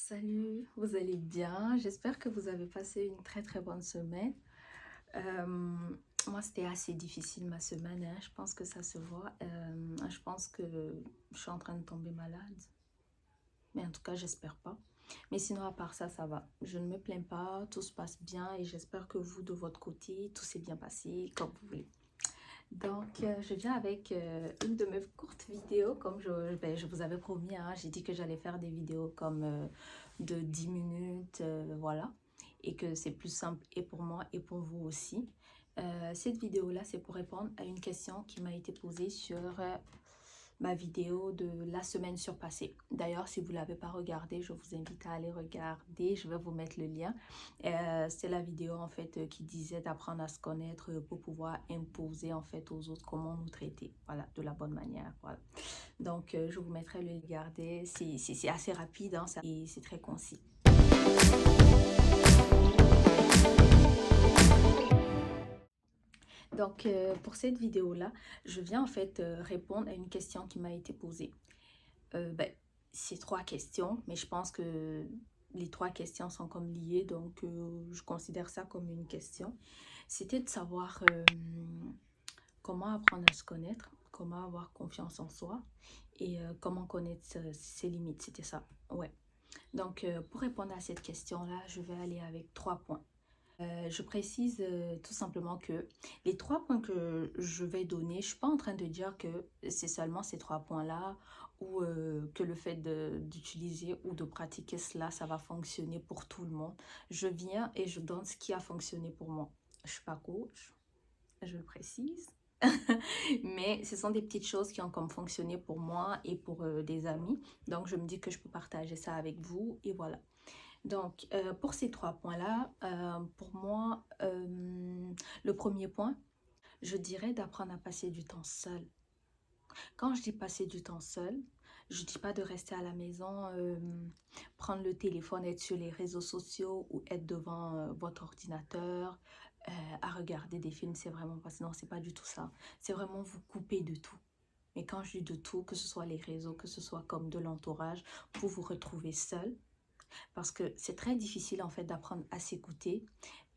Salut, vous allez bien? J'espère que vous avez passé une très bonne semaine. Euh, Moi, c'était assez difficile ma semaine, hein. Je pense que ça se voit. Je pense que je suis en train de tomber malade. Mais en tout cas, j'espère pas. Mais sinon, à part ça, ça va. Je ne me plains pas, tout se passe bien et j'espère que vous, de votre côté, tout s'est bien passé comme vous voulez. Donc, je viens avec une de mes courtes vidéos, comme je vous avais promis, hein. J'ai dit que j'allais faire des vidéos comme de 10 minutes, voilà, et que c'est plus simple et pour moi et pour vous aussi. Cette vidéo-là, c'est pour répondre à une question qui m'a été posée sur ma vidéo de la semaine surpassée. D'ailleurs, si vous ne l'avez pas regardée, je vous invite à aller regarder. Je vais vous mettre le lien. C'est la vidéo en fait qui disait d'apprendre à se connaître pour pouvoir imposer en fait aux autres comment nous traiter. Voilà, de la bonne manière. Voilà. Donc, je vous mettrai le lien. Regardez, c'est assez rapide hein, et c'est très concis. Donc, pour cette vidéo-là, je viens en fait répondre à une question qui m'a été posée. Ben, c'est trois questions, mais je pense que les trois questions sont comme liées, donc je considère ça comme une question. C'était de savoir comment apprendre à se connaître, comment avoir confiance en soi et comment connaître ses limites. C'était ça, ouais. Donc, pour répondre à cette question-là, je vais aller avec trois points. Je précise tout simplement que les trois points que je vais donner, je ne suis pas en train de dire que c'est seulement ces trois points-là ou que le fait d'utiliser ou de pratiquer cela, ça va fonctionner pour tout le monde. Je viens et je donne ce qui a fonctionné pour moi. Je ne suis pas coach, je le précise. Mais ce sont des petites choses qui ont comme fonctionné pour moi et pour des amis. Donc, je me dis que je peux partager ça avec vous et voilà. Donc, pour ces trois points-là, pour moi, le premier point, je dirais d'apprendre à passer du temps seul. Quand je dis passer du temps seul, je ne dis pas de rester à la maison, prendre le téléphone, être sur les réseaux sociaux ou être devant votre ordinateur à regarder des films. C'est vraiment pas, non, c'est pas du tout ça. C'est vraiment vous couper de tout. Mais quand je dis de tout, que ce soit les réseaux, que ce soit comme de l'entourage, pour vous retrouver seul. Parce que c'est très difficile en fait d'apprendre à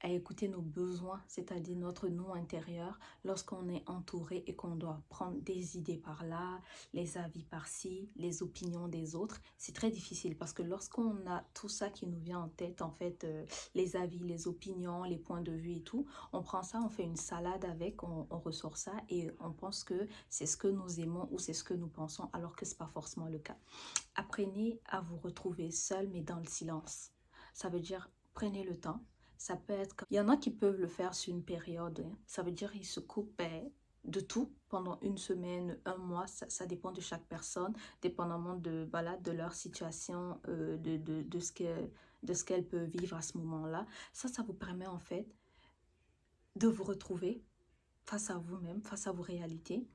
écouter nos besoins, c'est-à-dire notre nous intérieur, lorsqu'on est entouré et qu'on doit prendre des idées par là, les avis par-ci, les opinions des autres. C'est très difficile parce que lorsqu'on a tout ça qui nous vient en tête, en fait, les avis, les opinions, les points de vue et tout, on prend ça, on fait une salade avec, on ressort ça et on pense que c'est ce que nous aimons ou c'est ce que nous pensons alors que ce n'est pas forcément le cas. Apprenez à vous retrouver seul, mais dans le silence. Ça veut dire, prenez le temps. Ça peut être... Il y en a qui peuvent le faire sur une période, hein. Ça veut dire, ils se coupent de tout pendant une semaine, un mois. Ça dépend de chaque personne, dépendamment de, voilà, de leur situation, de ce qu'elle peut vivre à ce moment-là. Ça vous permet en fait de vous retrouver face à vous-même, face à vos réalités,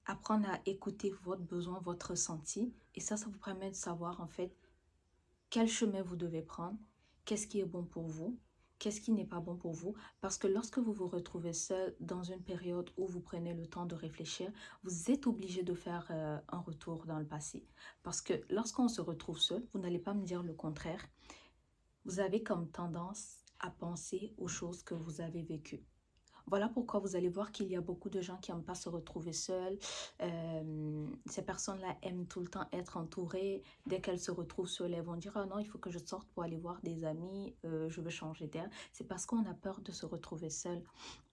apprendre à écouter votre besoin, votre ressenti. Et ça vous permet de savoir en fait quel chemin vous devez prendre, qu'est-ce qui est bon pour vous, qu'est-ce qui n'est pas bon pour vous. Parce que lorsque vous vous retrouvez seul dans une période où vous prenez le temps de réfléchir, vous êtes obligé de faire un retour dans le passé. Parce que lorsqu'on se retrouve seul, vous n'allez pas me dire le contraire, vous avez comme tendance à penser aux choses que vous avez vécues. Voilà pourquoi vous allez voir qu'il y a beaucoup de gens qui n'aiment pas se retrouver seuls. Ces personnes-là aiment tout le temps être entourées. Dès qu'elles se retrouvent seules, elles vont dire «Ah non, il faut que je sorte pour aller voir des amis, je veux changer d'air». C'est parce qu'on a peur de se retrouver seul.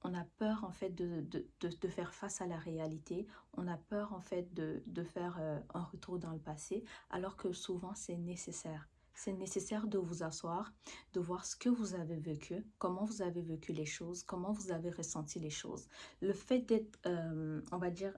On a peur en fait de faire face à la réalité. On a peur en fait de faire un retour dans le passé, alors que souvent c'est nécessaire. C'est nécessaire de vous asseoir, de voir ce que vous avez vécu, comment vous avez vécu les choses, comment vous avez ressenti les choses. Le fait d'être, on va dire,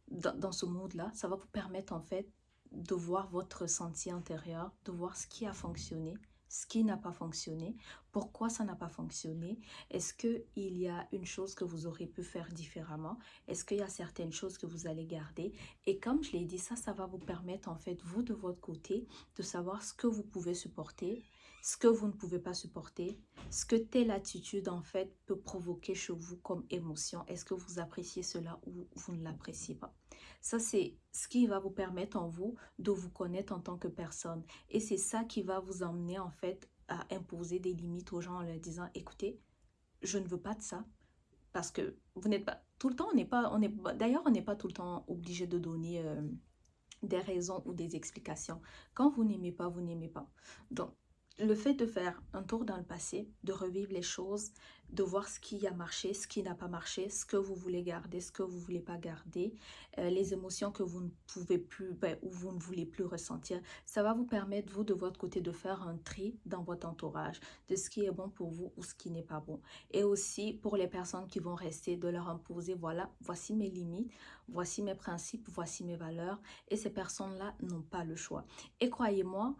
dans ce mood-là, ça va vous permettre en fait de voir votre ressenti intérieur, de voir ce qui a fonctionné, ce qui n'a pas fonctionné, pourquoi ça n'a pas fonctionné, est-ce qu'il y a une chose que vous aurez pu faire différemment, est-ce qu'il y a certaines choses que vous allez garder. Et comme je l'ai dit, ça va vous permettre en fait, vous de votre côté, de savoir ce que vous pouvez supporter, ce que vous ne pouvez pas supporter, ce que telle attitude en fait peut provoquer chez vous comme émotion. Est-ce que vous appréciez cela ou vous ne l'appréciez pas? Ça, c'est ce qui va vous permettre en vous de vous connaître en tant que personne. Et c'est ça qui va vous emmener en fait à imposer des limites aux gens en leur disant, écoutez, je ne veux pas de ça. Parce que vous n'êtes pas tout le temps, d'ailleurs, on n'est pas tout le temps obligé de donner des raisons ou des explications. Quand vous n'aimez pas, vous n'aimez pas. Donc, le fait de faire un tour dans le passé, de revivre les choses, de voir ce qui a marché, ce qui n'a pas marché, ce que vous voulez garder, ce que vous ne voulez pas garder, les émotions que vous ne pouvez plus ou vous ne voulez plus ressentir, ça va vous permettre, vous, de votre côté, de faire un tri dans votre entourage, de ce qui est bon pour vous ou ce qui n'est pas bon. Et aussi, pour les personnes qui vont rester, de leur imposer, voilà, voici mes limites, voici mes principes, voici mes valeurs, et ces personnes-là n'ont pas le choix. Et croyez-moi,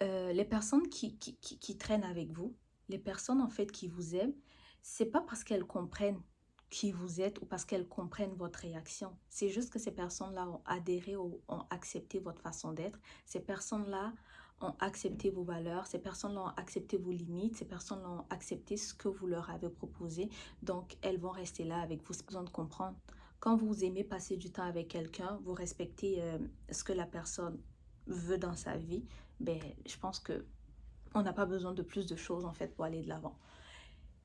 les personnes qui traînent avec vous, les personnes en fait qui vous aiment, c'est pas parce qu'elles comprennent qui vous êtes ou parce qu'elles comprennent votre réaction. C'est juste que ces personnes-là ont adhéré, ont accepté votre façon d'être. Ces personnes-là ont accepté vos valeurs. Ces personnes-là ont accepté vos limites. Ces personnes-là ont accepté ce que vous leur avez proposé. Donc, elles vont rester là avec vous. C'est besoin de comprendre. Quand vous aimez passer du temps avec quelqu'un, vous respectez ce que la personne veut dans sa vie, ben, je pense que on n'a pas besoin de plus de choses en fait pour aller de l'avant.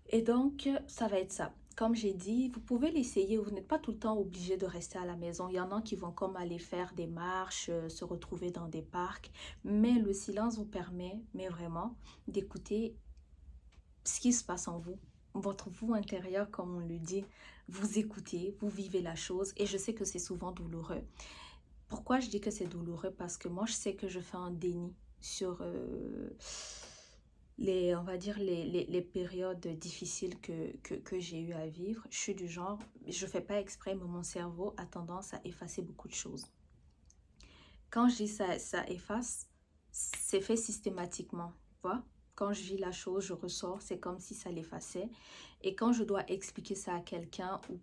Et donc, ça va être ça. Comme j'ai dit, vous pouvez l'essayer, vous n'êtes pas tout le temps obligé de rester à la maison. Il y en a qui vont comme aller faire des marches, se retrouver dans des parcs, mais le silence vous permet, mais vraiment, d'écouter ce qui se passe en vous, votre vous intérieur, comme on le dit. Vous écoutez, vous vivez la chose, et je sais que c'est souvent douloureux. Pourquoi je dis que c'est douloureux? Parce que moi, je sais que je fais un déni sur on va dire, les périodes difficiles que j'ai eu à vivre. Je suis du genre, je ne fais pas exprès, mais mon cerveau a tendance à effacer beaucoup de choses. Quand je dis ça efface, c'est fait systématiquement. Tu vois? Quand je vis la chose, je ressors, c'est comme si ça l'effaçait. Et quand je dois expliquer ça à quelqu'un ou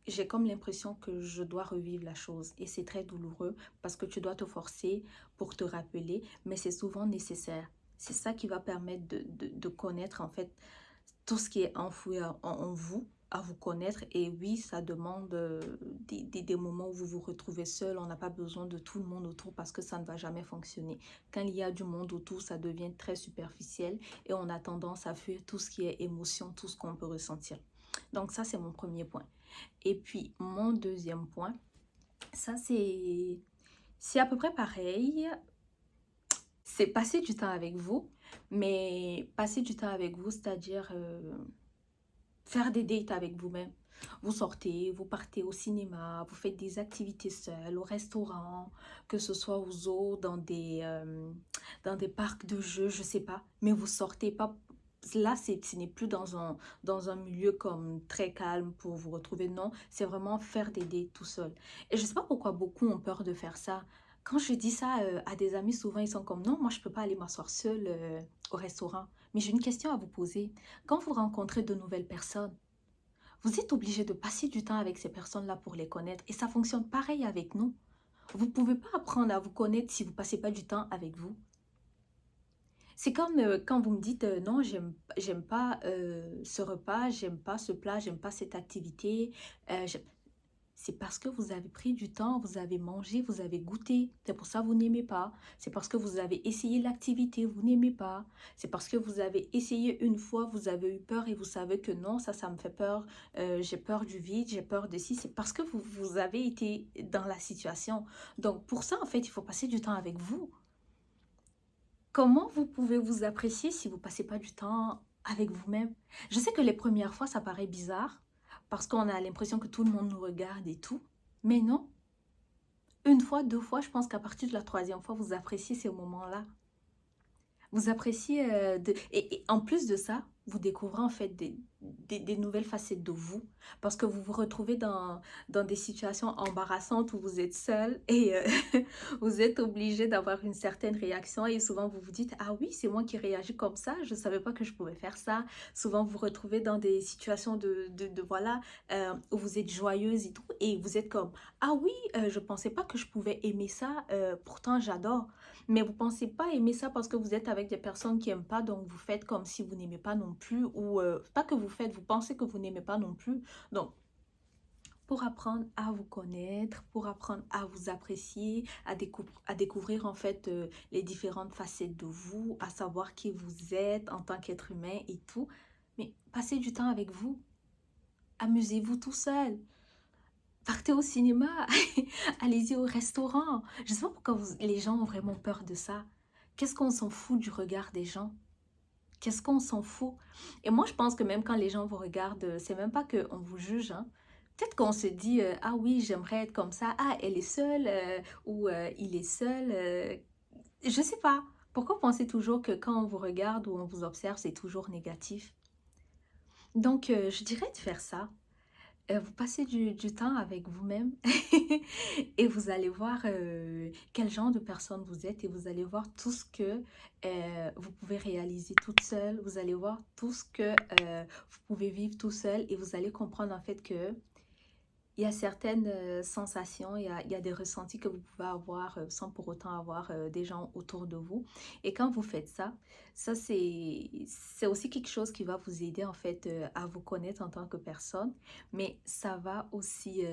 j'ai comme l'impression que je dois revivre la chose et c'est très douloureux parce que tu dois te forcer pour te rappeler, mais c'est souvent nécessaire. C'est ça qui va permettre de connaître en fait tout ce qui est enfoui en vous, à vous connaître. Et oui, ça demande des moments où vous vous retrouvez seul. On n'a pas besoin de tout le monde autour parce que ça ne va jamais fonctionner. Quand il y a du monde autour, ça devient très superficiel et on a tendance à fuir tout ce qui est émotion, tout ce qu'on peut ressentir. Donc ça, c'est mon premier point. Et puis, mon deuxième point, ça, c'est à peu près pareil. C'est passer du temps avec vous, mais passer du temps avec vous, c'est-à-dire faire des dates avec vous-même. Vous sortez, vous partez au cinéma, vous faites des activités seules, au restaurant, que ce soit aux zoos, dans des parcs de jeux, je sais pas. Mais vous sortez pas. Là, ce n'est plus dans un milieu comme très calme pour vous retrouver. Non, c'est vraiment faire des dates tout seul. Et je sais pas pourquoi beaucoup ont peur de faire ça. Quand je dis ça à des amis, souvent ils sont comme non, moi je peux pas aller m'asseoir seule au restaurant. Mais j'ai une question à vous poser. Quand vous rencontrez de nouvelles personnes, vous êtes obligé de passer du temps avec ces personnes-là pour les connaître. Et ça fonctionne pareil avec nous. Vous ne pouvez pas apprendre à vous connaître si vous ne passez pas du temps avec vous. C'est comme quand vous me dites non, j'aime pas ce repas, j'aime pas ce plat, j'aime pas cette activité. C'est parce que vous avez pris du temps, vous avez mangé, vous avez goûté. C'est pour ça que vous n'aimez pas. C'est parce que vous avez essayé l'activité, vous n'aimez pas. C'est parce que vous avez essayé une fois, vous avez eu peur et vous savez que non, ça me fait peur. J'ai peur du vide, j'ai peur de ci. C'est parce que vous avez été dans la situation. Donc pour ça, en fait, il faut passer du temps avec vous. Comment vous pouvez vous apprécier si vous ne passez pas du temps avec vous-même? Je sais que les premières fois, ça paraît bizarre parce qu'on a l'impression que tout le monde nous regarde et tout. Mais non, une fois, deux fois, je pense qu'à partir de la troisième fois, vous appréciez ces moments-là. Vous appréciez, et en plus de ça, vous découvrez en fait des nouvelles facettes de vous parce que vous vous retrouvez dans des situations embarrassantes où vous êtes seul et vous êtes obligé d'avoir une certaine réaction et souvent vous vous dites, ah oui, c'est moi qui réagis comme ça, je ne savais pas que je pouvais faire ça. Souvent vous vous retrouvez dans des situations voilà, où vous êtes joyeuse et tout et vous êtes comme, ah oui, je ne pensais pas que je pouvais aimer ça, pourtant j'adore. Mais vous ne pensez pas aimer ça parce que vous êtes avec des personnes qui n'aiment pas, donc vous faites comme si vous n'aimez pas non plus, ou pas que vous faites, vous pensez que vous n'aimez pas non plus. Donc, pour apprendre à vous connaître, pour apprendre à vous apprécier, à découvrir en fait les différentes facettes de vous, à savoir qui vous êtes en tant qu'être humain et tout. Mais passez du temps avec vous, amusez-vous tout seul. Partez au cinéma, allez-y au restaurant. Je ne sais pas pourquoi les gens ont vraiment peur de ça. Qu'est-ce qu'on s'en fout du regard des gens? Qu'est-ce qu'on s'en fout? Et moi, je pense que même quand les gens vous regardent, c'est même pas qu'on vous juge, hein. Peut-être qu'on se dit, ah oui, j'aimerais être comme ça. Ah, elle est seule ou il est seul. Je sais pas. Pourquoi penser toujours que quand on vous regarde ou on vous observe, c'est toujours négatif? Donc, je dirais de faire ça. Vous passez du temps avec vous-même et vous allez voir quel genre de personne vous êtes et vous allez voir tout ce que vous pouvez réaliser toute seule. Vous allez voir tout ce que vous pouvez vivre tout seul et vous allez comprendre en fait que il y a certaines sensations, il y a des ressentis que vous pouvez avoir sans pour autant avoir des gens autour de vous. Et quand vous faites ça, c'est aussi quelque chose qui va vous aider en fait à vous connaître en tant que personne, mais ça va aussi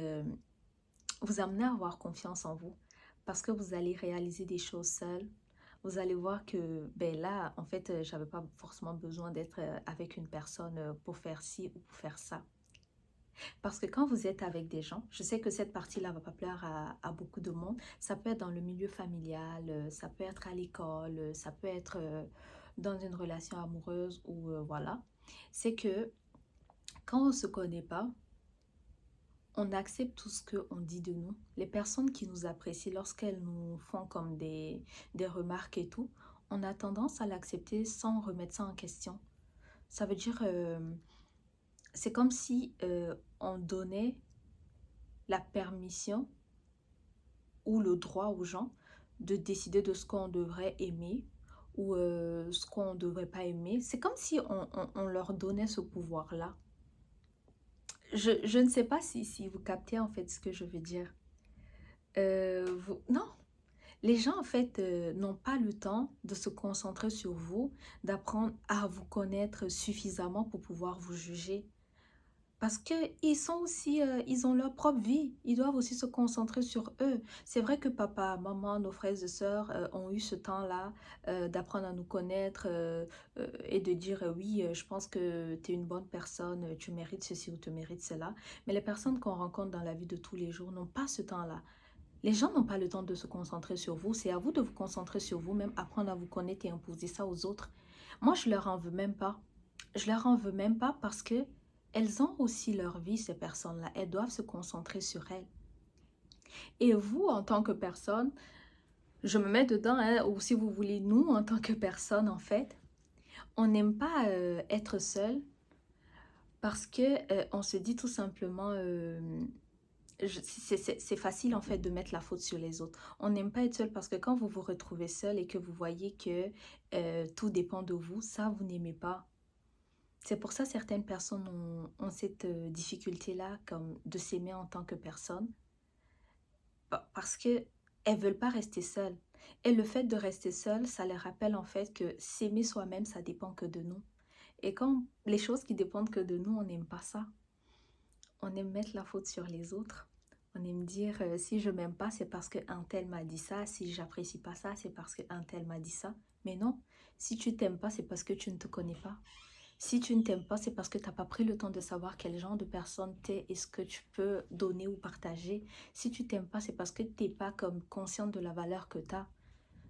vous amener à avoir confiance en vous parce que vous allez réaliser des choses seules. Vous allez voir que ben là, en fait, j'avais pas forcément besoin d'être avec une personne pour faire ci ou pour faire ça. Parce que quand vous êtes avec des gens, je sais que cette partie-là va pas plaire à beaucoup de monde. Ça peut être dans le milieu familial, ça peut être à l'école, ça peut être dans une relation amoureuse ou voilà. C'est que quand on ne se connaît pas, on accepte tout ce qu'on dit de nous. Les personnes qui nous apprécient, lorsqu'elles nous font comme des remarques et tout, on a tendance à l'accepter sans remettre ça en question. Ça veut dire, c'est comme si on donnait la permission ou le droit aux gens de décider de ce qu'on devrait aimer ou ce qu'on ne devrait pas aimer. C'est comme si on leur donnait ce pouvoir-là. Je ne sais pas si vous captez en fait ce que je veux dire. Non, les gens en fait n'ont pas le temps de se concentrer sur vous, d'apprendre à vous connaître suffisamment pour pouvoir vous juger. Parce qu'ils sont aussi, ils ont leur propre vie. Ils doivent aussi se concentrer sur eux. C'est vrai que papa, maman, nos frères et sœurs ont eu ce temps-là d'apprendre à nous connaître et de dire oui, je pense que tu es une bonne personne, tu mérites ceci ou tu mérites cela. Mais les personnes qu'on rencontre dans la vie de tous les jours n'ont pas ce temps-là. Les gens n'ont pas le temps de se concentrer sur vous. C'est à vous de vous concentrer sur vous-même, apprendre à vous connaître et imposer ça aux autres. Moi, je leur en veux même pas. Je leur en veux même pas parce que elles ont aussi leur vie, ces personnes-là. Elles doivent se concentrer sur elles. Et vous, en tant que personne, je me mets dedans, hein, ou si vous voulez, nous, en tant que personne, en fait, on n'aime pas être seul parce que on se dit tout simplement, c'est facile en fait de mettre la faute sur les autres. On n'aime pas être seul parce que quand vous vous retrouvez seul et que vous voyez que tout dépend de vous, ça, vous n'aimez pas. C'est pour ça que certaines personnes ont cette difficulté-là comme de s'aimer en tant que personne parce que elles veulent pas rester seules. Et le fait de rester seule, ça les rappelle en fait que s'aimer soi-même, ça dépend que de nous. Et quand les choses qui dépendent que de nous, on n'aime pas ça. On aime mettre la faute sur les autres. On aime dire si je m'aime pas, c'est parce qu'un tel m'a dit ça. Si j'apprécie pas ça, c'est parce qu'un tel m'a dit ça. Mais non, si tu t'aimes pas, c'est parce que tu ne te connais pas. Si tu ne t'aimes pas, c'est parce que tu n'as pas pris le temps de savoir quel genre de personne t'es et ce que tu peux donner ou partager. Si tu t'aimes pas, c'est parce que tu n'es pas comme consciente de la valeur que tu as.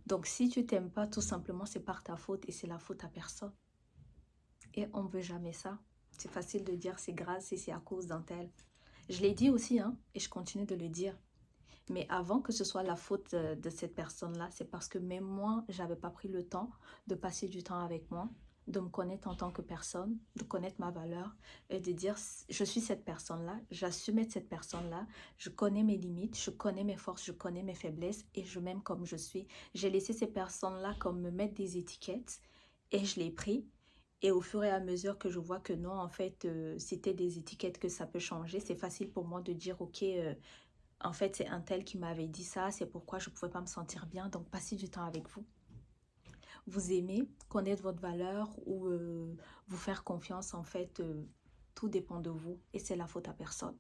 Donc, si tu t'aimes pas, tout simplement, c'est par ta faute et c'est la faute à personne. Et on ne veut jamais ça. C'est facile de dire c'est grâce et c'est à cause d'un tel. Je l'ai dit aussi, hein, et je continue de le dire. Mais avant que ce soit la faute de cette personne-là, c'est parce que même moi, j'avais pas pris le temps de passer du temps avec moi, de me connaître en tant que personne, de connaître ma valeur et de dire je suis cette personne-là, j'assume être cette personne-là, je connais mes limites, je connais mes forces, je connais mes faiblesses et je m'aime comme je suis. J'ai laissé ces personnes-là comme me mettre des étiquettes et je l'ai pris. Et au fur et à mesure que je vois que non, en fait, c'était des étiquettes que ça peut changer, c'est facile pour moi de dire, ok, en fait, c'est un tel qui m'avait dit ça, c'est pourquoi je ne pouvais pas me sentir bien. Donc, passez du temps avec vous. Vous aimez, connaître votre valeur ou vous faire confiance, en fait, tout dépend de vous et c'est la faute à personne.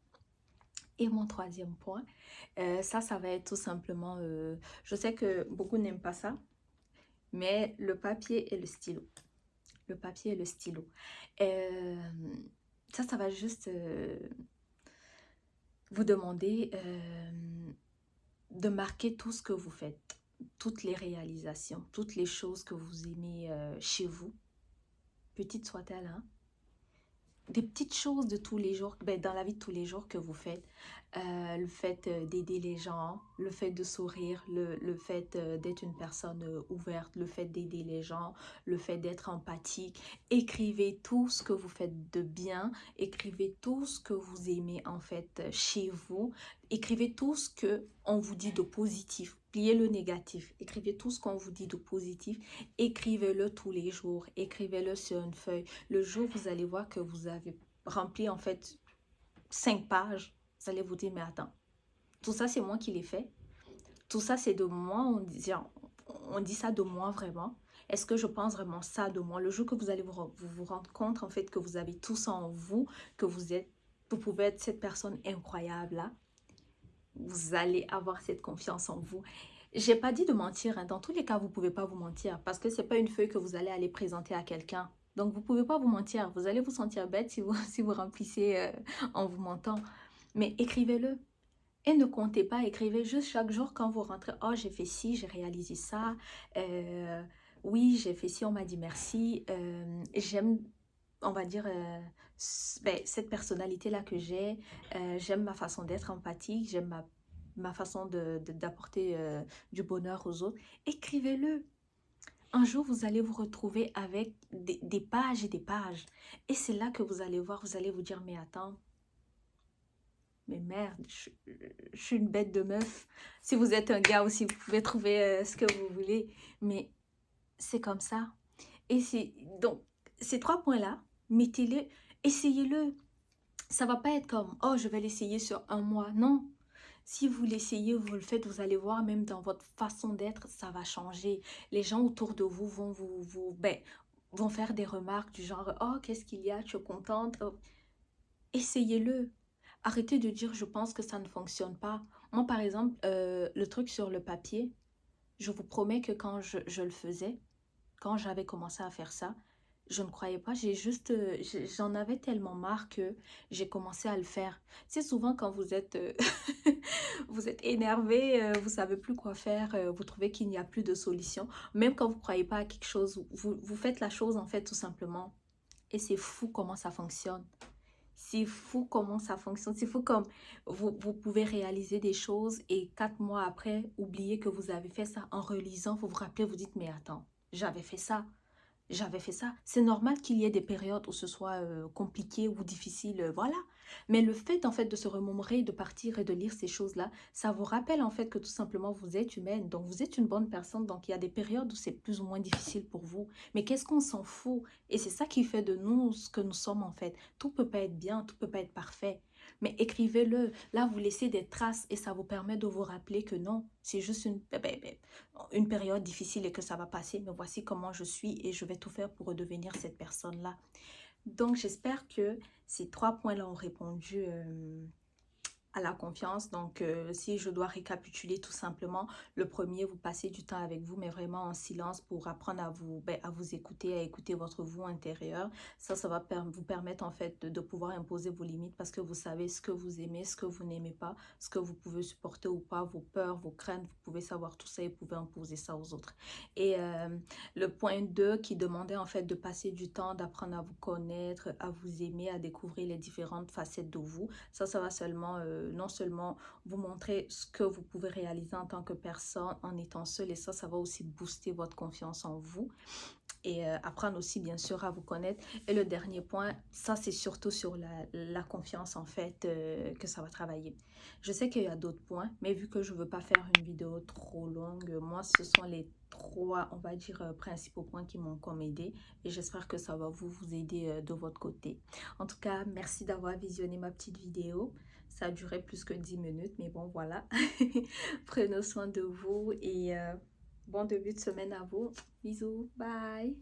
Et mon troisième point, ça va être tout simplement, je sais que beaucoup n'aiment pas ça, mais le papier et le stylo. Le papier et le stylo. Euh, ça va juste vous demander de marquer tout ce que vous faites, toutes les réalisations, toutes les choses que vous aimez chez vous, petites soient-elles, hein, des petites choses de tous les jours, ben, dans la vie de tous les jours que vous faites. Le fait d'aider les gens, le fait de sourire, le fait d'être une personne ouverte, le fait d'aider les gens, le fait d'être empathique. Écrivez tout ce que vous faites de bien, écrivez tout ce que vous aimez en fait chez vous, écrivez tout ce que on vous dit de positif. Pliez le négatif, écrivez tout ce qu'on vous dit de positif, écrivez-le tous les jours, écrivez-le sur une feuille. Le jour où vous allez voir que vous avez rempli en fait 5 pages, vous allez vous dire, mais attends, tout ça c'est moi qui l'ai fait. Tout ça c'est de moi, on dit ça de moi vraiment. Est-ce que je pense vraiment ça de moi? Le jour que vous allez vous rendre compte en fait que vous avez tout ça en vous, que vous pouvez être cette personne incroyable là, vous allez avoir cette confiance en vous. J'ai pas dit de mentir, hein. Dans tous les cas, vous pouvez pas vous mentir parce que c'est pas une feuille que vous allez aller présenter à quelqu'un. Donc, vous pouvez pas vous mentir. Vous allez vous sentir bête si vous, si vous remplissez en vous mentant. Mais écrivez-le. Et ne comptez pas, écrivez juste chaque jour quand vous rentrez. Oh, j'ai fait ci, j'ai réalisé ça. Oui, j'ai fait ci, on m'a dit merci. J'aime, on va dire, ben, cette personnalité-là que j'ai. J'aime ma façon d'être empathique. J'aime ma façon d'apporter du bonheur aux autres. Écrivez-le. Un jour, vous allez vous retrouver avec des pages et des pages. Et c'est là que vous allez voir, vous allez vous dire, mais attends, mais merde, je suis une bête de meuf. Si vous êtes un gars aussi, vous pouvez trouver ce que vous voulez. Mais c'est comme ça. Et c'est donc, ces 3 points-là, mettez-les, essayez-le. Ça va pas être comme, oh, je vais l'essayer sur un mois. Non. Si vous l'essayez, vous le faites, vous allez voir, même dans votre façon d'être, ça va changer. Les gens autour de vous vont vont faire des remarques du genre, oh, qu'est-ce qu'il y a, tu es contente? Oh. Essayez-le. Arrêtez de dire, je pense que ça ne fonctionne pas. Moi, par exemple, le truc sur le papier, je vous promets que quand je le faisais, quand j'avais commencé à faire ça, je ne croyais pas, j'en avais tellement marre que j'ai commencé à le faire. C'est souvent quand vous êtes, vous êtes énervé, vous savez plus quoi faire, vous trouvez qu'il n'y a plus de solution. Même quand vous ne croyez pas à quelque chose, vous faites la chose en fait tout simplement. Et c'est fou comment ça fonctionne. C'est fou comment ça fonctionne. C'est fou comme vous pouvez réaliser des choses et 4 mois après, oublier que vous avez fait ça. En relisant, vous vous rappelez, vous dites, mais attends, j'avais fait ça. J'avais fait ça. C'est normal qu'il y ait des périodes où ce soit compliqué ou difficile, voilà. Mais le fait en fait de se remémorer, de partir et de lire ces choses-là, ça vous rappelle en fait que tout simplement vous êtes humaine. Donc vous êtes une bonne personne. Donc il y a des périodes où c'est plus ou moins difficile pour vous. Mais qu'est-ce qu'on s'en fout? Et c'est ça qui fait de nous ce que nous sommes en fait. Tout peut pas être bien, tout peut pas être parfait. Mais écrivez-le. Là, vous laissez des traces et ça vous permet de vous rappeler que non, c'est juste une période difficile et que ça va passer. Mais voici comment je suis et je vais tout faire pour redevenir cette personne-là. Donc, j'espère que ces 3 points-là ont répondu à la confiance. Donc, si je dois récapituler tout simplement, le premier, vous passez du temps avec vous, mais vraiment en silence pour apprendre à vous écouter, à écouter votre vous intérieur. Ça va vous permettre en fait de pouvoir imposer vos limites parce que vous savez ce que vous aimez, ce que vous n'aimez pas, ce que vous pouvez supporter ou pas, vos peurs, vos craintes, vous pouvez savoir tout ça et vous pouvez imposer ça aux autres. Et le point 2 qui demandait en fait de passer du temps, d'apprendre à vous connaître, à vous aimer, à découvrir les différentes facettes de vous. Ça va seulement, non seulement vous montrer ce que vous pouvez réaliser en tant que personne en étant seul et ça va aussi booster votre confiance en vous et apprendre aussi bien sûr à vous connaître. Et le dernier point, ça c'est surtout sur la confiance en fait que ça va travailler. Je sais qu'il y a d'autres points, mais vu que je ne veux pas faire une vidéo trop longue, moi ce sont les 3, on va dire, principaux points qui m'ont comme aidé et j'espère que ça va vous aider de votre côté. En tout cas, merci d'avoir visionné ma petite vidéo. Ça a duré plus que 10 minutes, mais bon, voilà. Prenez soin de vous et bon début de semaine à vous. Bisous, bye!